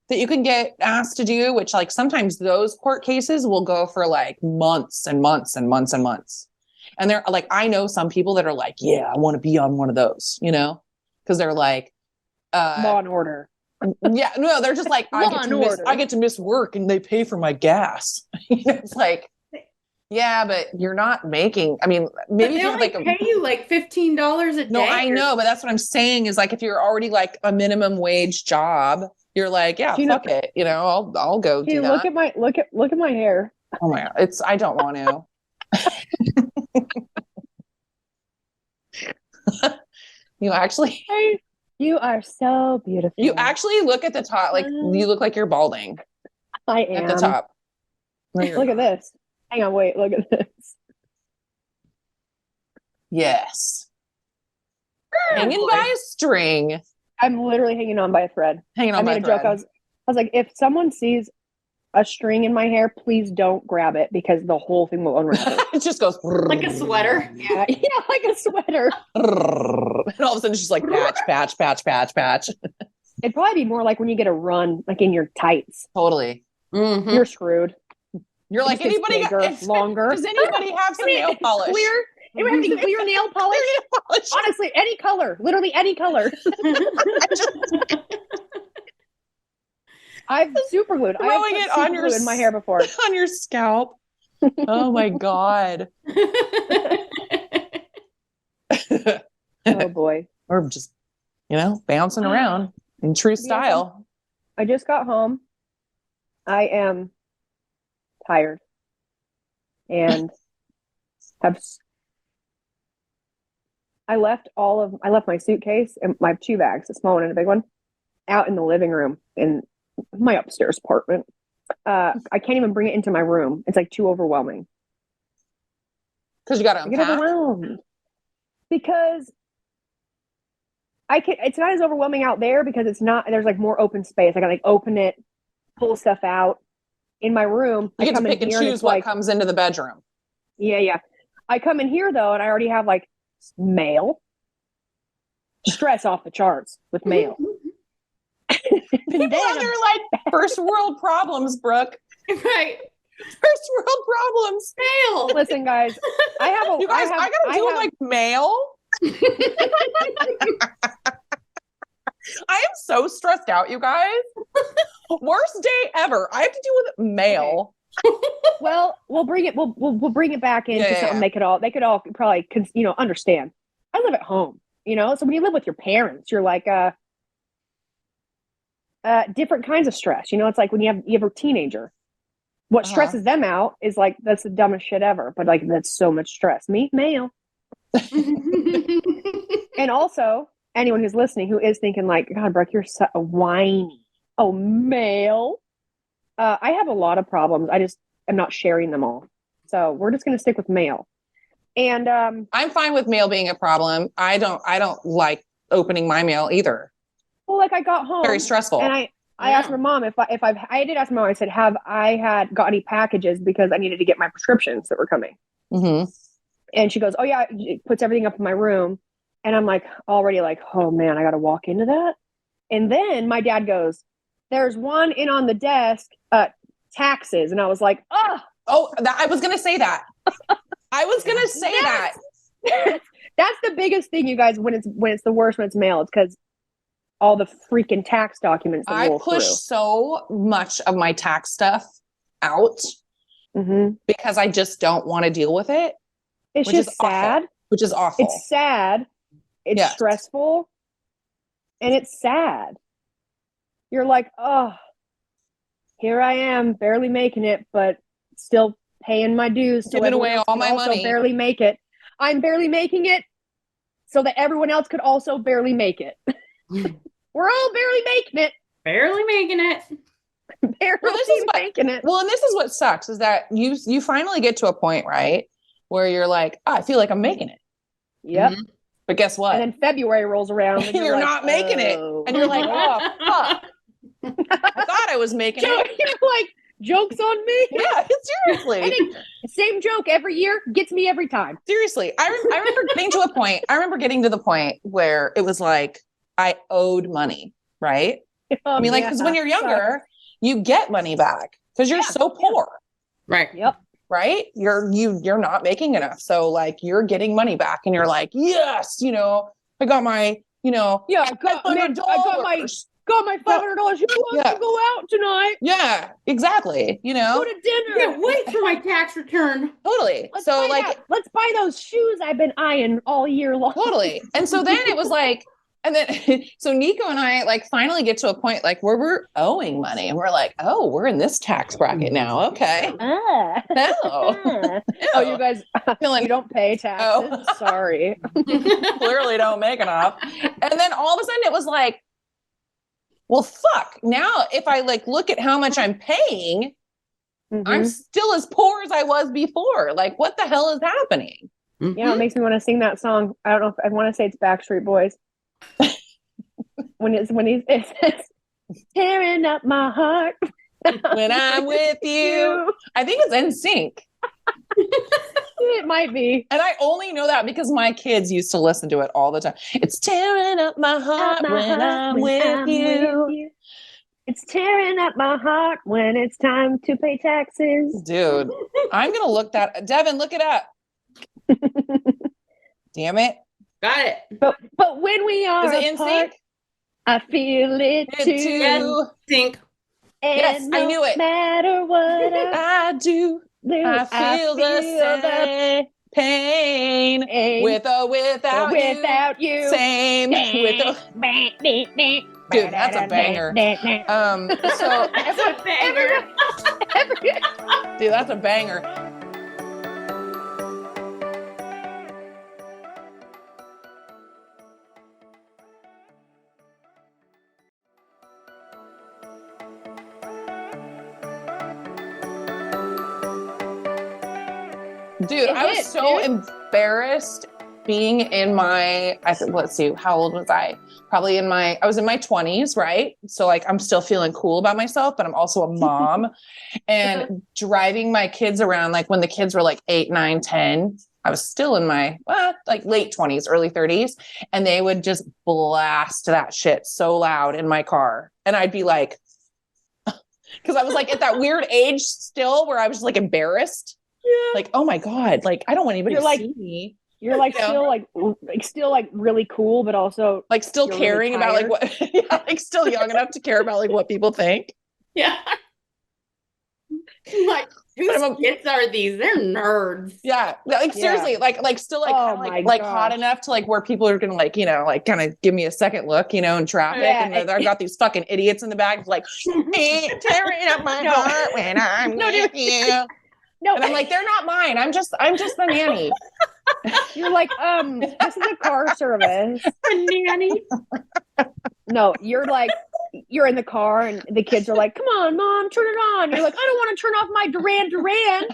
that you can get asked to do, which like sometimes those court cases will go for like months and months and months and months. And they're like, I know some people that are like, yeah, I want to be on one of those, you know, because they're like, Law and Order. Yeah, no, they're just like, I get to miss work and they pay for my gas. You know, it's like, yeah, but you're not making. I mean, maybe they only pay you like $15 a day. No, I know, but that's what I'm saying is like if you're already like a minimum wage job, you're like, yeah, fuck it, you know, I'll go do that. Look at my hair. Oh my God, I don't want to. You actually, you are so beautiful. You actually look at the top, like you look like you're balding. I am at the top. Look at this. Hang on, wait. Look at this. Yes. Hanging by a string. I'm literally hanging on by a thread. Hanging on by a thread. I was like, if someone sees a string in my hair, please don't grab it because the whole thing will unravel. It just goes like a sweater. Yeah, like a sweater. And all of a sudden it's just like patch. It'd probably be more like when you get a run, like in your tights. Totally. Mm-hmm. You're screwed. You're like, anybody longer? Does anybody have some nail polish? Clear? Anyone have clear nail polish? Honestly, any color. Literally any color. I've super glued. Throwing it on your in my hair before. On your scalp. Oh my God. Oh boy. Or just, you know, bouncing around in true style. I just got home. I am tired and I left my suitcase and my 2 bags, a small one and a big one, out in the living room in my upstairs apartment. I can't even bring it into my room. It's like too overwhelming. Because you got to unpack? I get overwhelmed. Because it's not as overwhelming out there because there's like more open space. I can like open it, pull stuff out. In my room, you get to pick and choose what comes into the bedroom. Yeah. I come in here though, and I already have like mail. Stress off the charts with mail. People have their like first world problems, Brooke. Right. First world problems. Mail. Listen, guys, I gotta deal with like mail. I am so stressed out, you guys. Worst day ever. I have to deal with mail. Okay. Well, we'll bring it. We'll bring it back into something they could all probably understand. I live at home, so when you live with your parents, you're like different kinds of stress. It's like when you have a teenager. What stresses them out is like that's the dumbest shit ever, but like that's so much stress. Mail. And also, anyone who's listening who is thinking like, God, Brooke, you're so whiny. Oh, mail. I have a lot of problems. I just am not sharing them all. So we're just going to stick with mail. And I'm fine with mail being a problem. I don't like opening my mail either. Well, like I got home. Very stressful. And I asked my mom I did ask my mom, I said, have I got any packages because I needed to get my prescriptions that were coming. Mm-hmm. And she goes, oh yeah, it puts everything up in my room. And I'm like, already like, oh man, I got to walk into that. And then my dad goes, there's one in on the desk, taxes. And I was like, I was going to say that. I was gonna say that. That's the biggest thing, you guys. When it's the worst when it's mail, it's because all the freaking tax documents that I roll push through. so much of my tax stuff out because I just don't want to deal with it. It's which just is sad. Awful, which is awful. It's sad. It's Yes. stressful. And it's sad. You're like, oh, here I am, barely making it, but still paying my dues. So Giving away everyone else all can my also money. barely make it. I'm barely making it so that everyone else could also barely make it. We're all barely making it. Barely making it. Barely making it. Well, and this is what sucks is that you finally get to a point, right, where you're like, oh, I feel like I'm making it. Yep. But guess what? And then February rolls around and you're like, not making it. And you're like, oh, fuck. I thought I was making it. You're like, joke's on me. Yeah, seriously. Same joke every year, gets me every time. Seriously. I remember getting to a point. I remember getting to the point where it was like I owed money, right? I mean, like, because when you're younger, you get money back because you're so poor. Right. Yep. Right? You're not making enough. So like you're getting money back and you're like, yes, I got my, I got my $500. You want to go out tonight? Yeah, exactly. Go to dinner. Can't wait for my tax return. Totally. Let's buy those shoes I've been eyeing all year long. Totally. And so then it was like, and then so Nico and I like finally get to a point like where we're owing money and we're like, oh, we're in this tax bracket now. Okay. No. Oh, you guys, you don't pay taxes. Oh. Sorry. Clearly don't make enough. And then all of a sudden it was like, well, fuck. Now, if I like look at how much I'm paying, I'm still as poor as I was before. Like, what the hell is happening? Yeah, it makes me want to sing that song. I don't know if I want to say it's Backstreet Boys. when it says, tearing up my heart when I'm with you. I think it's NSYNC. It might be. And I only know that because my kids used to listen to it all the time. It's tearing up my heart when I'm with you. It's tearing up my heart when it's time to pay taxes. Dude, I'm going to look that. Devon, look it up. Damn it. Got it. But when we are Is it apart, I feel it too. Think. Yes, I knew it. No matter what I do, I feel the same pain with or without you. Same with or... Dude, that's a banger. So That's a banger. dude, that's a banger. Dude, I was so embarrassed being in my, let's see, how old was I? Probably I was in my 20s, right? So like, I'm still feeling cool about myself, but I'm also a mom and driving my kids around. Like when the kids were like 8, 9, 10, I was still in my like late 20s, early 30s. And they would just blast that shit so loud in my car. And I'd be like, cause I was like at that weird age still where I was just like embarrassed. Yeah. Like, oh my God, like I don't want anybody to see me. You're like still like really cool, but also like still caring really about like what like still young enough to care about like what people think. Yeah. Like whose kids are these? They're nerds. Yeah. Like seriously, like still like hot enough to like where people are gonna like, like kind of give me a second look, in traffic. Yeah. And I've got these fucking idiots in the back like tearing up my heart when I'm with you. No, and I'm like, they're not mine. I'm just the nanny. You're like, this is a car service. A nanny. No, you're like, you're in the car and the kids are like, come on, mom, turn it on. You're like, I don't want to turn off my Duran Duran.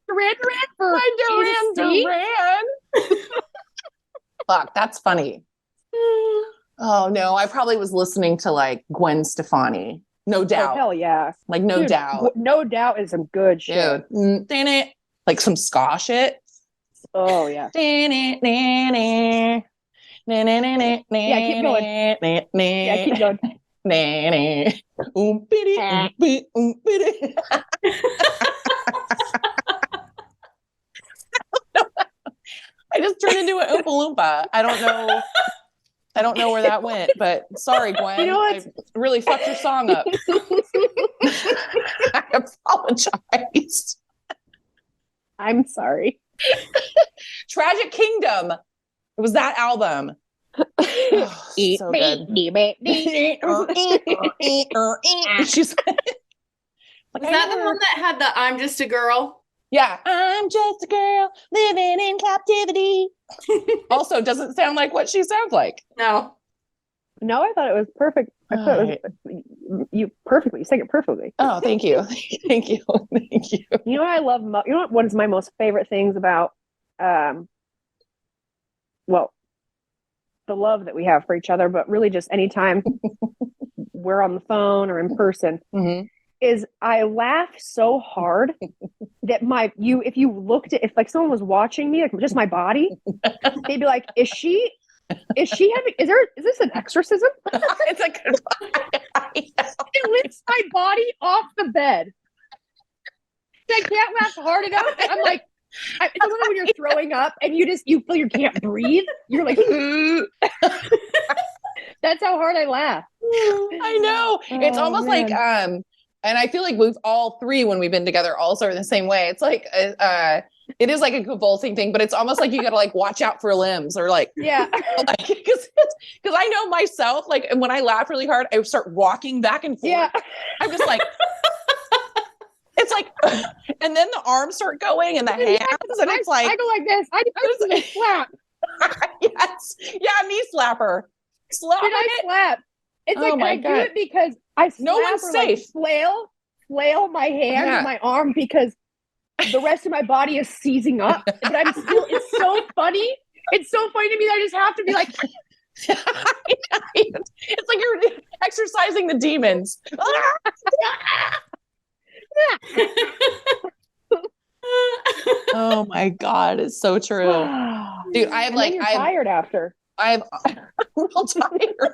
Duran Duran for my Duran. Fuck, that's funny. Oh no, I probably was listening to like Gwen Stefani. No doubt. Oh, hell yeah. Like no doubt. No doubt is some good shit. Dude. Like some ska shit. Oh yeah. Yeah, keep going. Yeah, keep going. Nanny. Oompity, oompity, oompity. I just turned into an Oompa Loompa. I don't know where that went, but sorry, Gwen. You know what? I really fucked your song up. I apologize. I'm sorry. Tragic Kingdom. It was that album. Oh, so good. She's Was that the one that had the "I'm just a girl"? Yeah. I'm just a girl living in captivity. Also, doesn't sound like what she sounds like. No. No, I thought it was perfect. I thought it was you perfectly. You sang it perfectly. Oh, thank you. Thank you. Thank you. You know what I love? You know what is my most favorite things about, well, the love that we have for each other, but really just anytime we're on the phone or in person, is I laugh so hard that if you looked at, if like someone was watching me, like just my body, they'd be like, is she having, is this an exorcism? It's like, It lifts my body off the bed. I can't laugh hard enough. I'm like, it's the one when you're throwing up and you feel you can't breathe. You're like, that's how hard I laugh. I know. It's almost man. like, and I feel like we've all three, when we've been together, also are the same way. It's like, it is like a convulsing thing, but it's almost like you got to like watch out for limbs or like, yeah, because I know myself, like, and when I laugh really hard, I start rocking back and forth. yeah. I'm just like, it's like, and then the arms start going and the hands, and it's like, I go like this. I just slap. Yes, yeah, knee slapper. Slap Did I it. slap? It's Oh like my I God. do it because I slap No one's or safe. like flail my hand and my arm because the rest of my body is seizing up. But I'm still. It's so funny. It's so funny to me that I just have to be like. It's like you're exercising the demons. Oh my God, it's so true. Dude, I have You're tired after. I'm real tired now.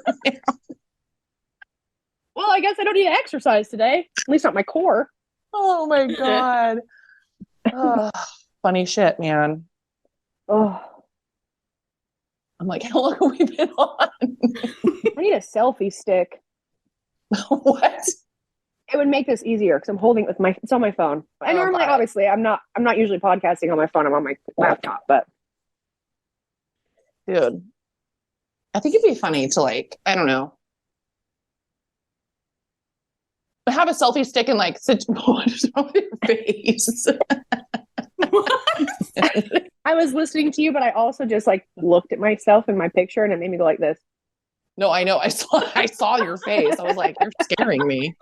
Well, I guess I don't need to exercise today. At least not my core. Oh my God. Oh, funny shit, man. Oh, I'm like, how long have we been on? I need a selfie stick. What? It would make this easier because I'm holding it with it's on my phone. I normally, God. obviously, I'm not usually podcasting on my phone. I'm on my laptop, but Dude, I think it'd be funny to like, I don't know, have a selfie stick and like sit on your face. I was listening to you, but I also just like looked at myself in my picture and it made me go like this. No, I know. I saw your face. I was like, you're scaring me.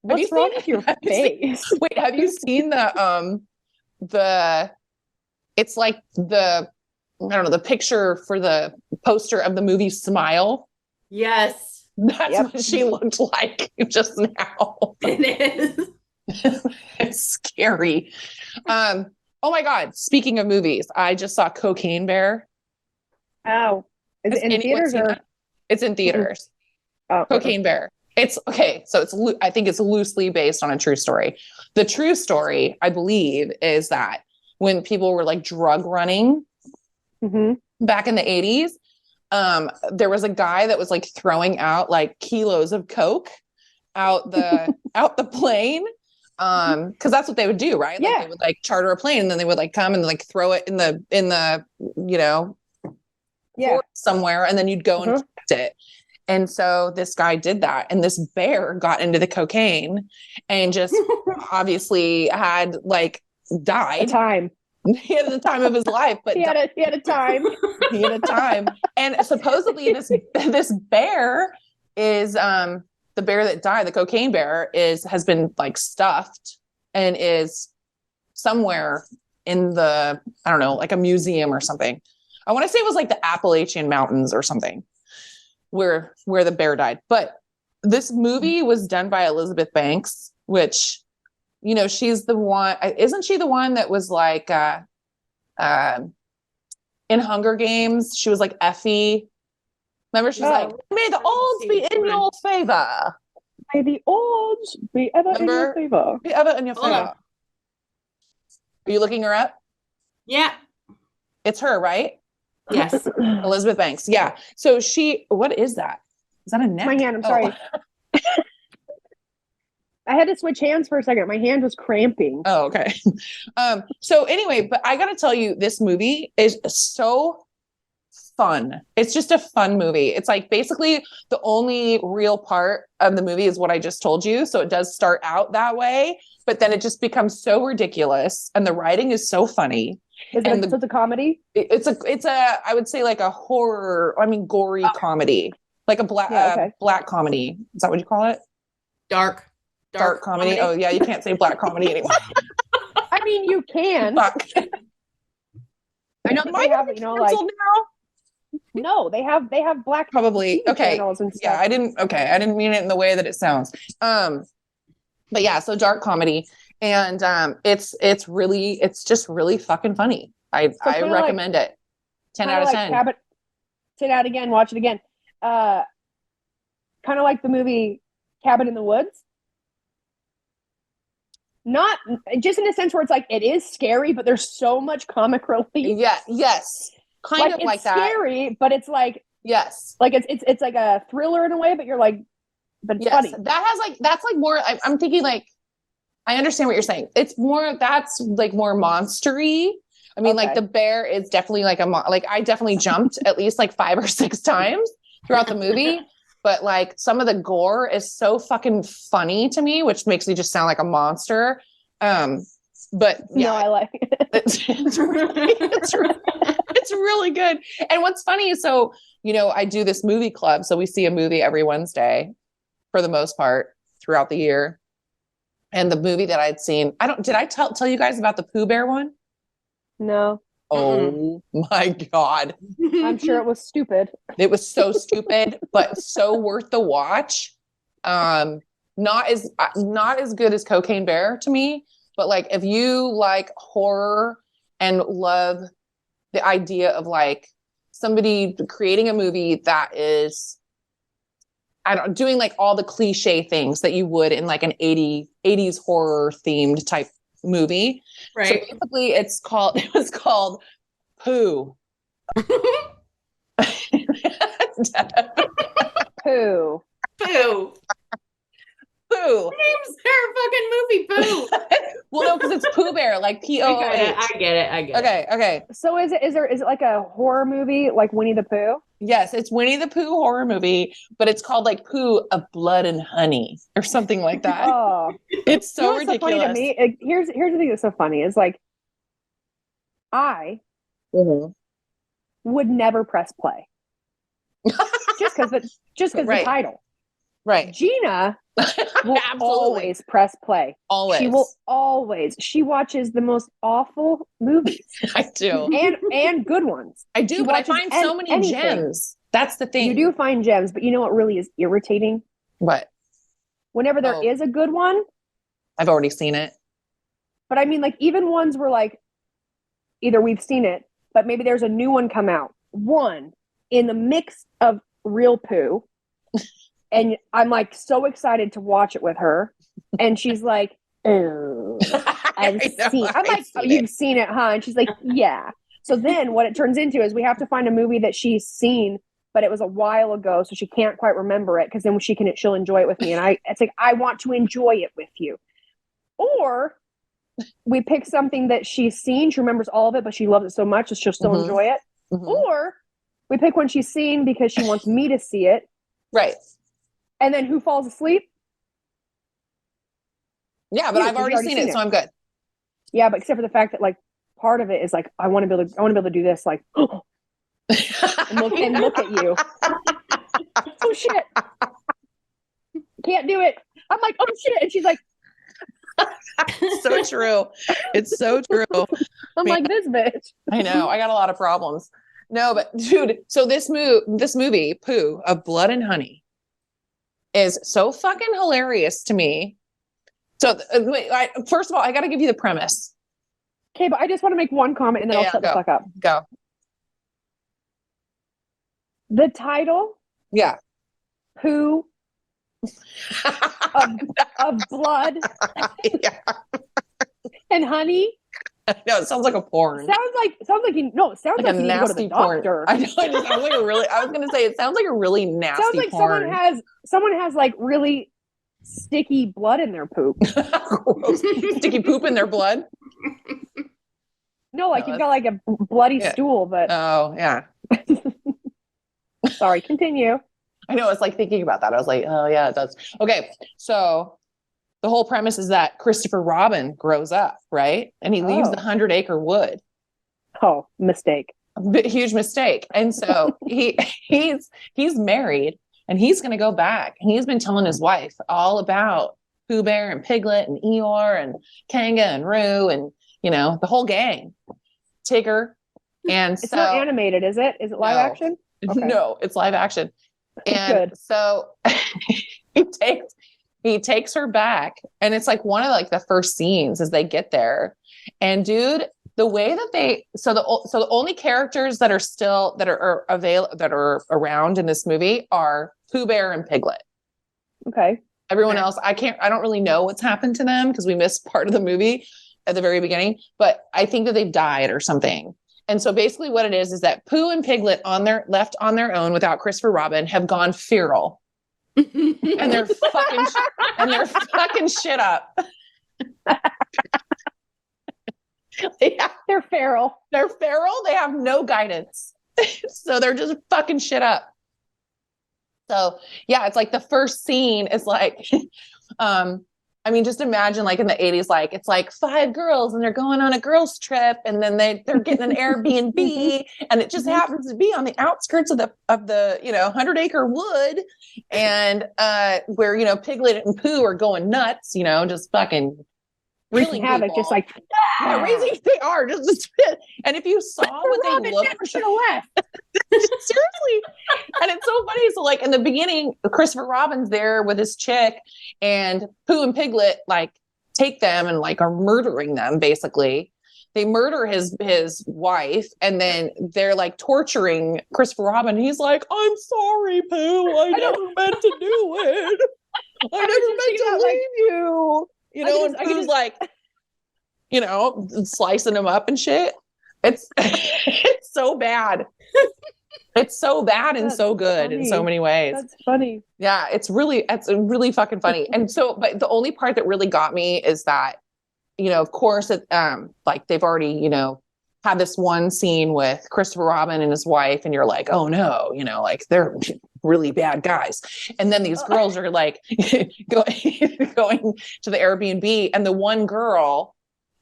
What's wrong with your face? Wait, have you seen it's like I don't know, the picture for the poster of the movie Smile? Yes. That's what she looked like just now. It is. It's scary. Oh my God. Speaking of movies, I just saw Cocaine Bear. Oh, is it in theaters or? It's in theaters. Oh, Cocaine Bear. It's okay. So I think it's loosely based on a true story. The true story, I believe, is that when people were like drug running back in the 80s, there was a guy that was like throwing out like kilos of coke out the plane. Because that's what they would do, right? Like they would like charter a plane and then they would like come and like throw it in the port somewhere, and then you'd go and collect it. And so this guy did that, and this bear got into the cocaine and just obviously had like died. He had the time of his life, but he had a time. He had a time. And supposedly this bear is the bear that died, the cocaine bear has been like stuffed and is somewhere in the, I don't know, like a museum or something. I want to say it was like the Appalachian Mountains or something where the bear died. But this movie was done by Elizabeth Banks, which, you know, she's the one, isn't she the one that was like, in Hunger Games? She was like Effie Remember, she's like, may the odds be in your favor. May the odds be ever in your favor. Be ever in your favor. Are you looking her up? Yeah. It's her, right? Yes. Elizabeth Banks. Yeah. So what is that? Is that a neck? My hand, I'm sorry. I had to switch hands for a second. My hand was cramping. Oh, okay. So anyway, but I gotta tell you, this movie is so fun. It's just a fun movie. It's like basically the only real part of the movie is what I just told you. So it does start out that way, but then it just becomes so ridiculous, and the writing is so funny. So it's a comedy? It's a I would say like a horror, gory comedy. Like a black comedy. Is that what you call it? Dark comedy. Oh yeah, you can't say black comedy anymore. I mean, you can. Fuck. I know they have, now? No, they have black probably okay channels and stuff. Yeah, I didn't mean it in the way that it sounds. But yeah, so dark comedy, and it's just really fucking funny. I recommend it. 10 out of 10. 10 out again, watch it again. Kind of like the movie Cabin in the Woods. Not just in a sense where it's like it is scary, but there's so much comic relief. Yeah, yes. Kind of like that. It's scary, but it's like yes. Like it's like a thriller in a way, but you're like, but it's funny. That's like more I'm thinking like I understand what you're saying. It's more that's like more monstery. I mean, like the bear is definitely like I definitely jumped at least like 5 or 6 times throughout the movie. But like some of the gore is so fucking funny to me, which makes me just sound like a monster. But yeah, no, I like it. It's really good. And what's funny is, so, I do this movie club. So we see a movie every Wednesday for the most part throughout the year. And the movie that I'd seen, did I tell you guys about the Pooh Bear one? No. Oh my God. I'm sure it was stupid. It was so stupid, but so worth the watch. Not as good as Cocaine Bear to me, but like if you like horror and love the idea of like somebody creating a movie that is doing like all the cliche things that you would in like an 80s horror themed type movie. Right. So basically it was called Pooh. Pooh. Names their fucking movie Pooh. Well, no, because it's Pooh Bear, like Pooh. I get it. Okay. So is it like a horror movie like Winnie the Pooh? Yes, it's Winnie the Pooh horror movie, but it's called like Pooh of Blood and Honey or something like that. Oh, it's so ridiculous. So funny to me. Here's the thing that's so funny is like I would never press play just because the title. Right. Jeanna will always press play. Always. She will always. She watches the most awful movies. I do. And good ones. I do, but I find so many gems. That's the thing. You do find gems, but you know what really is irritating? What? Whenever there is a good one. I've already seen it. But I mean, like, even ones where like, either we've seen it, but maybe there's a new one come out. One in the mix of real Pooh. And I'm like so excited to watch it with her. And she's like, oh, I'm like, oh, you've seen it, huh? And she's like, yeah. So then what it turns into is we have to find a movie that she's seen, but it was a while ago. So she can't quite remember it. Cause then she'll enjoy it with me. And it's like, I want to enjoy it with you. Or we pick something that she's seen. She remembers all of it, but she loves it so much that she'll still enjoy it. Or we pick one she's seen because she wants me to see it. Right. And then who falls asleep? Yeah, but I've already seen it, so I'm good. Yeah, but except for the fact that like part of it is like I want to be able to do this, like and look at you. Oh shit! Can't do it. I'm like, oh shit, and she's like, so true. It's so true. I'm like, this bitch. I know. I got a lot of problems. No, but dude, so this movie, Pooh of Blood and Honey, is so fucking hilarious to me. So first of all, I got to give you the premise. Okay, but I just want to make one comment and then I'll shut the fuck up. Go. The title Yeah. poo of blood Yeah. and honey. No, it sounds like a porn. Sounds like it sounds like you need to go to the doctor. I know, it sounds like I was gonna say it sounds like a really nasty Sounds like porn. someone has like really sticky blood in their poop. Gross. Sticky poop in their blood. No, like you've got like a bloody stool, but oh yeah. sorry, continue. I know, it's like thinking about that. I was like, oh yeah, it does. Okay, so the whole premise is that Christopher Robin grows up, right? And he leaves the 100-acre wood. Oh, mistake. Huge mistake. And so he's married and he's going to go back. And he's been telling his wife all about Pooh Bear and Piglet and Eeyore and Kanga and Roo and, you know, the whole gang. Tigger. And it's not animated, is it? Is it live action? Okay. No, it's live action. And good. So he takes her back, and it's like one of like the first scenes as they get there. And dude, the way that the only characters that are around in this movie are Pooh Bear and Piglet. Okay. Everyone else, I don't really know what's happened to them because we missed part of the movie at the very beginning, but I think that they've died or something. And so basically what it is that Pooh and Piglet left on their own without Christopher Robin have gone feral. and they're fucking shit up. They're feral. They're feral. They have no guidance. So they're just fucking shit up. So yeah, it's like the first scene is like, I mean, just imagine like in the 80s, like it's like 5 girls and they're going on a girls trip and then they're getting an Airbnb and it just happens to be on the outskirts of the 100-acre wood and where, you know, Piglet and Pooh are going nuts, you know, just fucking really havoc, just like they are just and if you saw what they look for left. Seriously. And it's so funny. So like in the beginning, Christopher Robin's there with his chick and Pooh and Piglet like take them and like are murdering them. Basically they murder his wife and then they're like torturing Christopher Robin. He's like, I'm sorry, Pooh. I never meant to do it. I never meant to leave you. You know, and Pooh's like, you know, slicing them up and shit. It's so bad. It's so bad and so good in so many ways. That's funny. Yeah, it's really fucking funny. And so, but the only part that really got me is that, you know, of course, like they've already, you know, had this one scene with Christopher Robin and his wife, and you're like, oh no, you know, like they're really bad guys. And then these girls are like going to the Airbnb, and the one girl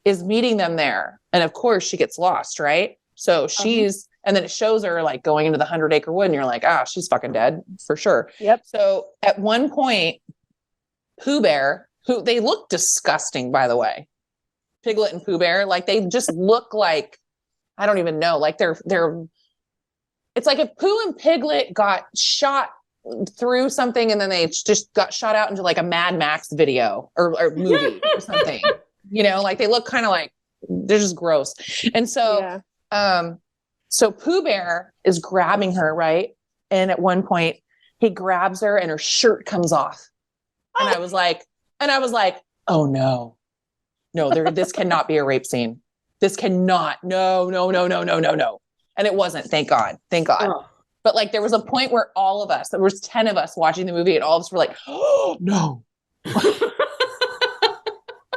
is meeting them there. And of course she gets lost, right? So and then it shows her like going into the 100-acre wood and you're like, she's fucking dead for sure. Yep. So at one point, Pooh Bear, who they look disgusting, by the way, Piglet and Pooh Bear, like they just look like, I don't even know, like they're it's like if Pooh and Piglet got shot through something and then they just got shot out into like a Mad Max video or movie or something, you know, like they look kind of like they're just gross. And so, so Pooh Bear is grabbing her, right? And at one point he grabs her and her shirt comes off. And I was like, oh no, this cannot be a rape scene. This cannot, no. And it wasn't, thank God. Oh. But like, there was a point where all of us, there was 10 of us watching the movie and all of us were like, oh no,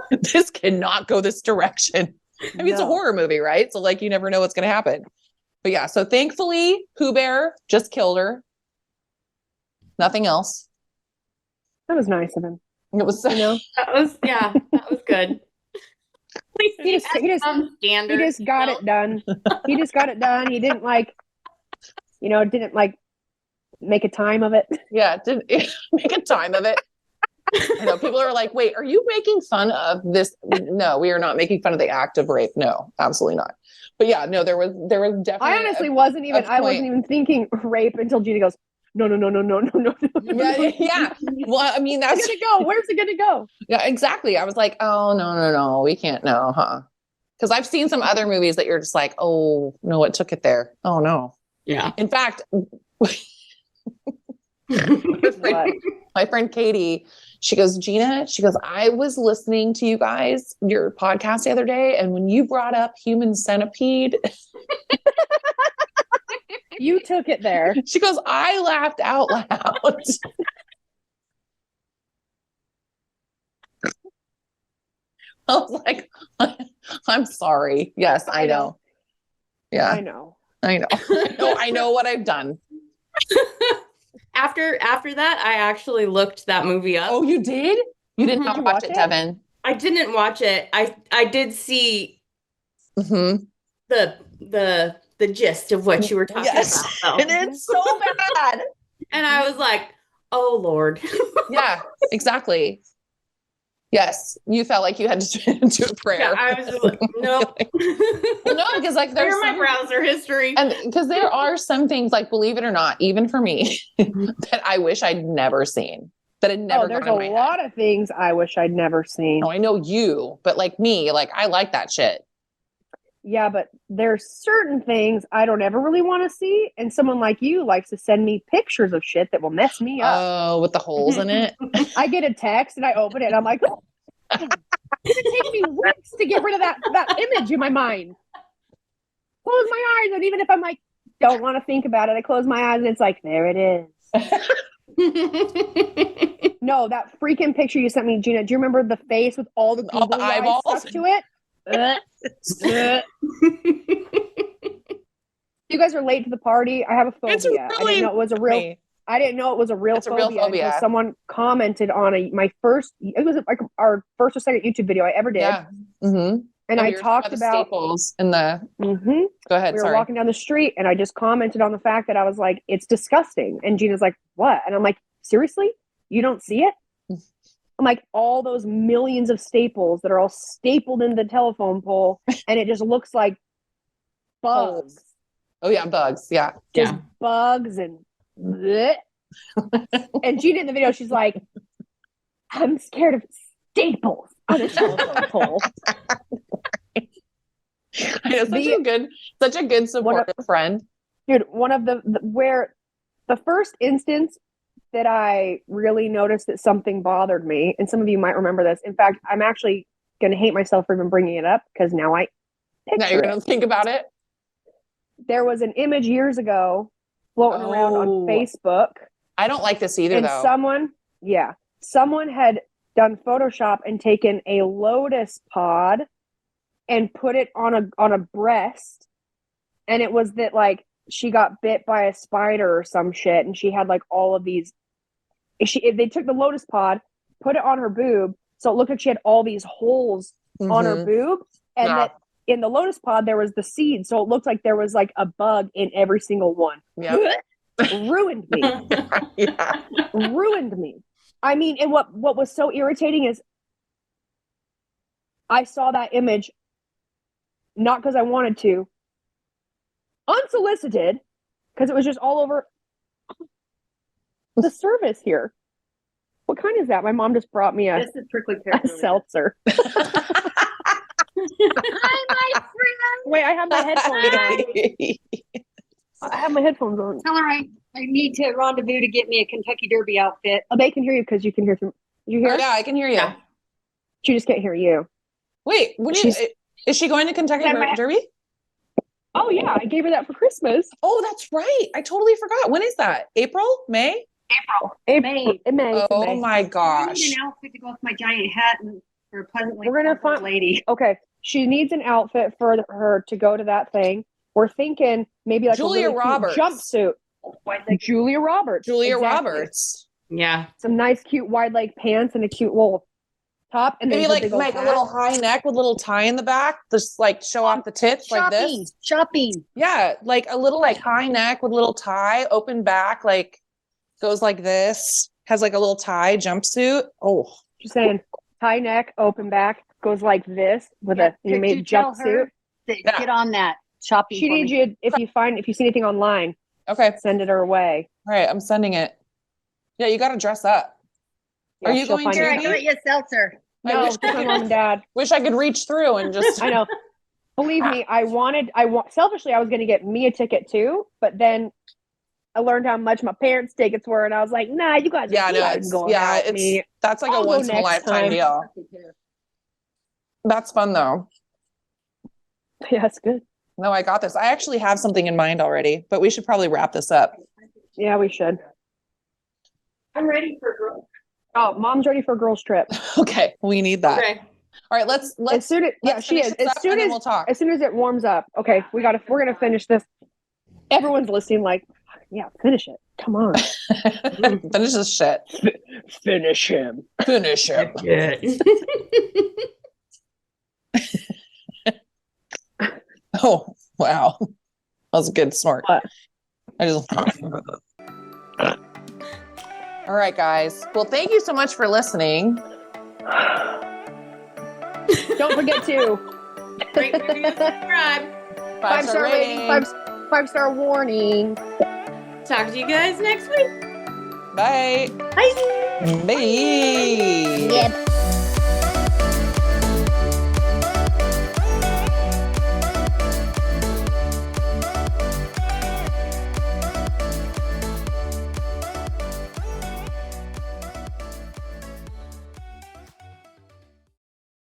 this cannot go this direction. I mean, it's a horror movie, right? So like, you never know what's going to happen. But yeah, so thankfully Pooh Bear just killed her. Nothing else. That was nice of him. It was, that was good. He just got it done. He just got it done. He didn't like make a time of it. Yeah, didn't make a time of it. I know people are like, wait, are you making fun of this? No, we are not making fun of the act of rape. No, absolutely not. But yeah, no, there was definitely. I honestly wasn't even thinking rape until Jeanna goes, no. Yeah. Well, I mean, that's gonna go. Where's it gonna go? Yeah, exactly. I was like, oh no, we can't know, huh? Because I've seen some other movies that you're just like, oh no, what took it there? Oh no. Yeah. In fact, My friend Katie, she goes, Jeanna, she goes, I was listening to you guys, your podcast the other day. And when you brought up human centipede, You took it there. she goes, I laughed out loud. I was like, I'm sorry. Yes, I know. Yeah, I know. I know what I've done. After that, I actually looked that movie up. Oh, you did? You did not watch it, Devon. I didn't watch it. I did see Mm-hmm. the gist of what you were talking about, though. And it's so bad. And I was like, oh Lord. Yeah, exactly. Yes, you felt like you had to do a prayer. Yeah, I was just like, nope. Well, no, because like there's my browser history. And because there are some things, like, believe it or not, even for me, that I wish I'd never seen. That had never. There's a lot of things I wish I'd never seen. No, I know you, but like me, like I like that shit. Yeah, but there's certain things I don't ever really want to see, and someone like you likes to send me pictures of shit that will mess me up. Oh, with the holes in it. I get a text and I open it and I'm like, oh, it's gonna take me weeks to get rid of that image in my mind. Close my eyes, and even if I'm like, don't want to think about it, I close my eyes and it's like, there it is. No, that freaking picture you sent me, Jeanna. Do you remember the face with all the eyeballs stuck to it? You guys are late to the party. I have a phobia. I didn't know it was a real. I didn't know it was a real phobia until someone commented on it was like our first or second YouTube video I ever did. Yeah. Mm-hmm. And I talked about staples in the. Mm-hmm. Go ahead. We were walking down the street, and I just commented on the fact that I was like, "It's disgusting." And Gina's like, "What?" And I'm like, "Seriously? You don't see it?" I'm like, all those millions of staples that are all stapled into the telephone pole, and it just looks like bugs. Oh yeah, bugs. Yeah, just bugs and. Bleh. And Jeanna in the video, she's like, I'm scared of staples on a telephone pole. Such a good supportive friend. Dude, one of where the first instance that I really noticed that something bothered me, and some of you might remember this. In fact, I'm actually going to hate myself for even bringing it up because now you're going to think about it. There was an image years ago floating around on Facebook. I don't like this either, though. Someone had done Photoshop and taken a lotus pod and put it on a breast, and it was that like she got bit by a spider or some shit, and she had like all of these. They took the lotus pod, put it on her boob, so it looked like she had all these holes on her boob, and that. In the lotus pod, there was the seed, so it looked like there was like a bug in every single one. Yeah, ruined me. Ruined me. I mean, and what was so irritating is I saw that image not because I wanted to, unsolicited, because it was just all over the service here. What kind is that? My mom just brought me a seltzer. Hi, my friend. Wait, I have my headphones on. I have my headphones on. Tell her I need to rendezvous to get me a Kentucky Derby outfit. Oh, they can hear you because you can hear through. You hear? Oh, yeah, I can hear you. Yeah. She just can't hear you. Wait, is she going to Kentucky Derby? Oh yeah, I gave her that for Christmas. Oh, that's right. I totally forgot. When is that? April? May? May. Oh my gosh. I need an outfit to go with my giant hat and for a pleasantly We're gonna find lady. Okay. She needs an outfit for her to go to that thing. We're thinking maybe like Julia a really Roberts jumpsuit. Julia Roberts. Roberts. Yeah. Some nice, cute wide leg pants and a cute little top, and maybe like make a little high neck with a little tie in the back, just like show off the tits like this. Shopping. Yeah, like a little like high neck with a little tie, open back, like goes like this. Has like a little tie jumpsuit. Oh, she's saying high neck, open back. Goes like this with a made jumpsuit. Get on that shopping. She needs you if you see anything online. Okay, send it her way. All right, I'm sending it. Yeah, you got to dress up. Yeah, are you going to? I got you a seltzer. No, my mom and dad. Wish I could reach through and just. I know. Believe me, selfishly I was going to get me a ticket too, but then I learned how much my parents' tickets were, and I was like, nah, you guys, Yeah, you no, guys it's going out with me. that's like I'll a go once in a next lifetime time. deal. That's fun though. Yeah, that's good. No, I got this. I actually have something in mind already, but we should probably wrap this up. Yeah, we should. I'm ready for girl. Oh, mom's ready for a girls' trip. Okay, we need that. Okay. All right, let's As soon as, yeah, let's she finish is. this As up soon and then as we'll talk. as soon as it warms up. Okay, we're gonna finish this. Everyone's listening, like, yeah, finish it. Come on, Finish this shit. finish him. Finish him. Oh, wow. That was a good snort. What? I just All right, guys. Well, thank you so much for listening. Don't forget to Rate, review, subscribe. 5-star rating, 5-star warning. Talk to you guys next week. Bye. Bye. Bye. Yep.